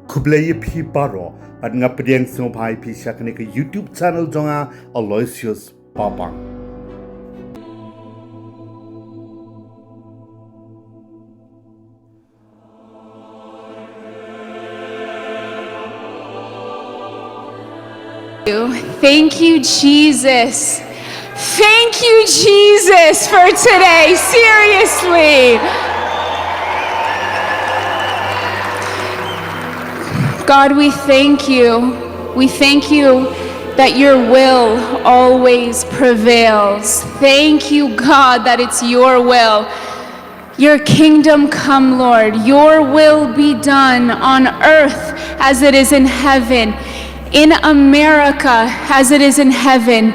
Kubleye pi baro at nga pediang Sngewhun pi shakane ka YouTube channel jonga Aloysius Papang. Thank you, Jesus. Thank you, Jesus, for today. Seriously. God, we thank you. We thank you that your will always prevails. Thank you, God, that it's your will. Your kingdom come, Lord. Your will be done on earth as it is in heaven, in America as it is in heaven,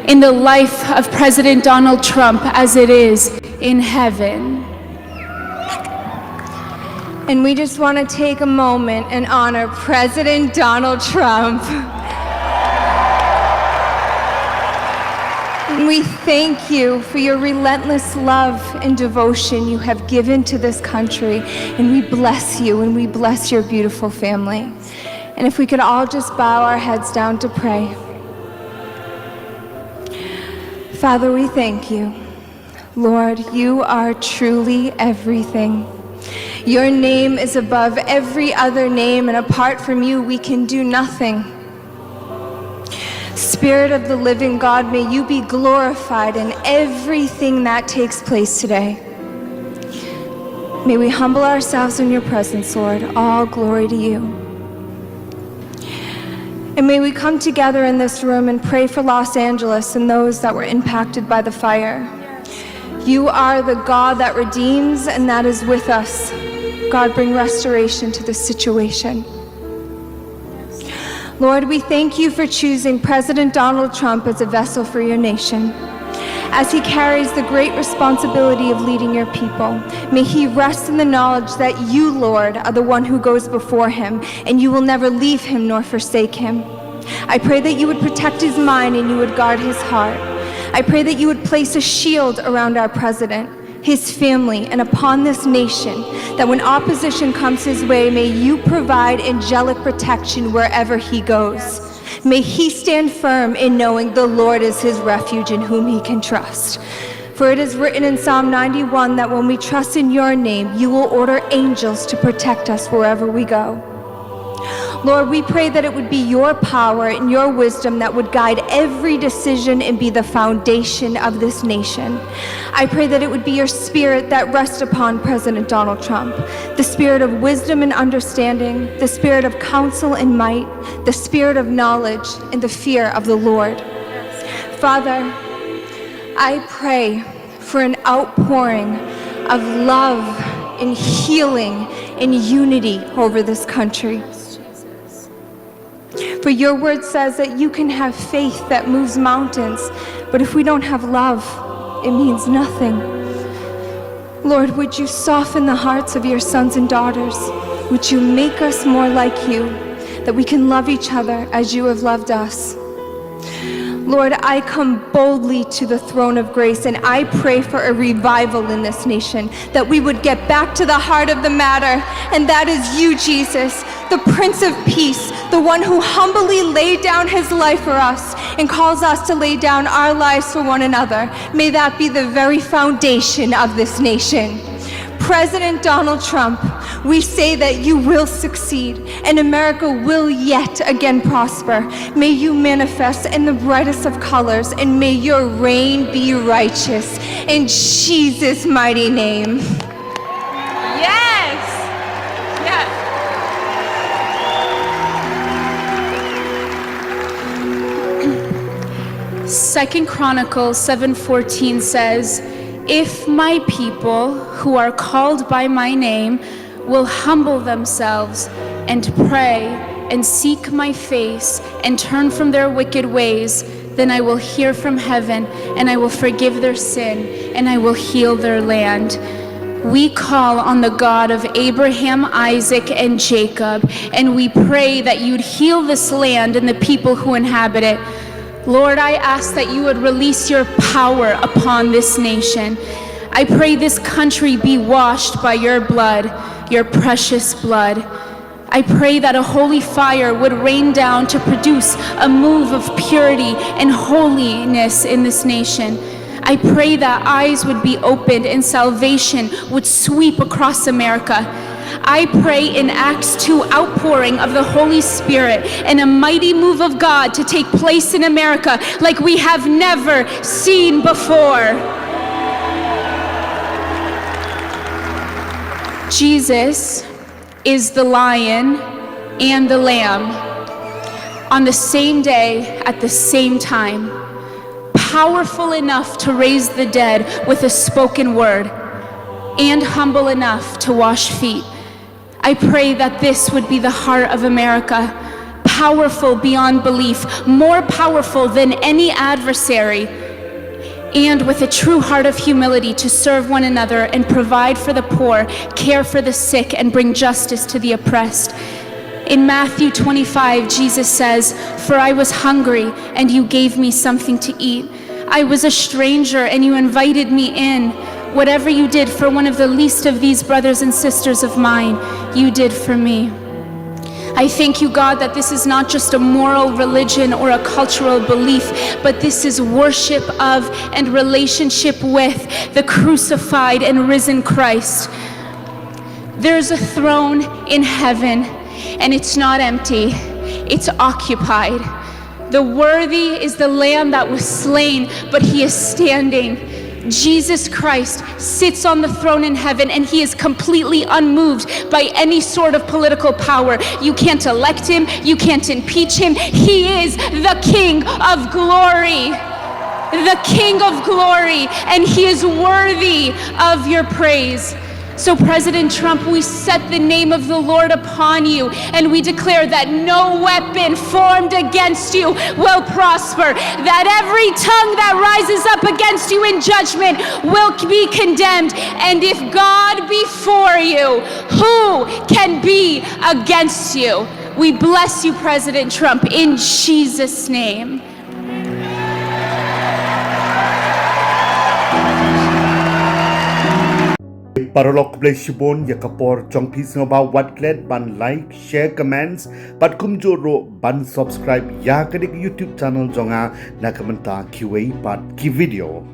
in the life of President Donald Trump as it is in heaven. And we just want to take a moment and honor President Donald Trump. And we thank you for your relentless love and devotion you have given to this country. And we bless you and we bless your beautiful family. And if we could all just bow our heads down to pray. Father, we thank you. Lord, you are truly everything. Your name is above every other name, and apart from you, we can do nothing. Spirit of the living God, may you be glorified in everything that takes place today. May we humble ourselves in your presence, Lord. All glory to you. And may we come together in this room and pray for Los Angeles and those that were impacted by the fire. You are the God that redeems and that is with us. God, bring restoration to this situation. Lord, we thank you for choosing President Donald Trump as a vessel for your nation. As he carries the great responsibility of leading your people, may he rest in the knowledge that you, Lord, are the one who goes before him, and you will never leave him nor forsake him. I pray that you would protect his mind and you would guard his heart. I pray that you would place a shield around our president, his family, and upon this nation, that when opposition comes his way, may you provide angelic protection wherever he goes. May he stand firm in knowing the Lord is his refuge in whom he can trust. For it is written in Psalm 91 that when we trust in your name, you will order angels to protect us wherever we go. Lord, we pray that it would be your power and your wisdom that would guide every decision and be the foundation of this nation. I pray that it would be your spirit that rests upon President Donald Trump, the spirit of wisdom and understanding, the spirit of counsel and might, the spirit of knowledge and the fear of the Lord. Father, I pray for an outpouring of love and healing and unity over this country. For your word says that you can have faith that moves mountains, but if we don't have love, it means nothing. Lord, would you soften the hearts of your sons and daughters? Would you make us more like you, that we can love each other as you have loved us? Lord, I come boldly to the throne of grace and I pray for a revival in this nation, that we would get back to the heart of the matter, and that is you, Jesus, the Prince of Peace, the one who humbly laid down his life for us and calls us to lay down our lives for one another. May that be the very foundation of this nation. President Donald Trump, we say that you will succeed and America will yet again prosper. May you manifest in the brightest of colors and may your reign be righteous. In Jesus' mighty name. Yes! Yes! 2 Chronicles 7:14 says, if my people who are called by my name will humble themselves and pray and seek my face and turn from their wicked ways, then I will hear from heaven and I will forgive their sin and I will heal their land. We call on the God of Abraham, Isaac, and Jacob, and we pray that you'd heal this land and the people who inhabit it. Lord, I ask that you would release your power upon this nation. I pray this country be washed by your blood, your precious blood. I pray that a holy fire would rain down to produce a move of purity and holiness in this nation. I pray that eyes would be opened and salvation would sweep across America. I pray in Acts 2 outpouring of the Holy Spirit and a mighty move of God to take place in America like we have never seen before. Jesus is the lion and the lamb on the same day at the same time, powerful enough to raise the dead with a spoken word and humble enough to wash feet. I pray that this would be the heart of America, powerful beyond belief, more powerful than any adversary, and with a true heart of humility to serve one another and provide for the poor, care for the sick, and bring justice to the oppressed. In Matthew 25, Jesus says, "For I was hungry, and you gave me something to eat. I was a stranger, and you invited me in. Whatever you did for one of the least of these brothers and sisters of mine, you did for me." I thank you, God, that this is not just a moral religion or a cultural belief, but this is worship of and relationship with the crucified and risen Christ. There's a throne in heaven, and it's not empty, it's occupied. The worthy is the Lamb that was slain, but he is standing. Jesus Christ sits on the throne in heaven, and he is completely unmoved by any sort of political power. You can't elect him, you can't impeach him. He is the King of glory, the King of glory, and he is worthy of your praise. So President Trump, we set the name of the Lord upon you, and we declare that no weapon formed against you will prosper, that every tongue that rises up against you in judgment will be condemned. And if God be for you, who can be against you? We bless you, President Trump, in Jesus' name. Paralok Bleshibon Yakapor Chongpi Sngewhun Watlet Ban like, share, comments, but kumjoro ban subscribe ya kadik YouTube channel jonga nakamenta QA part ki video.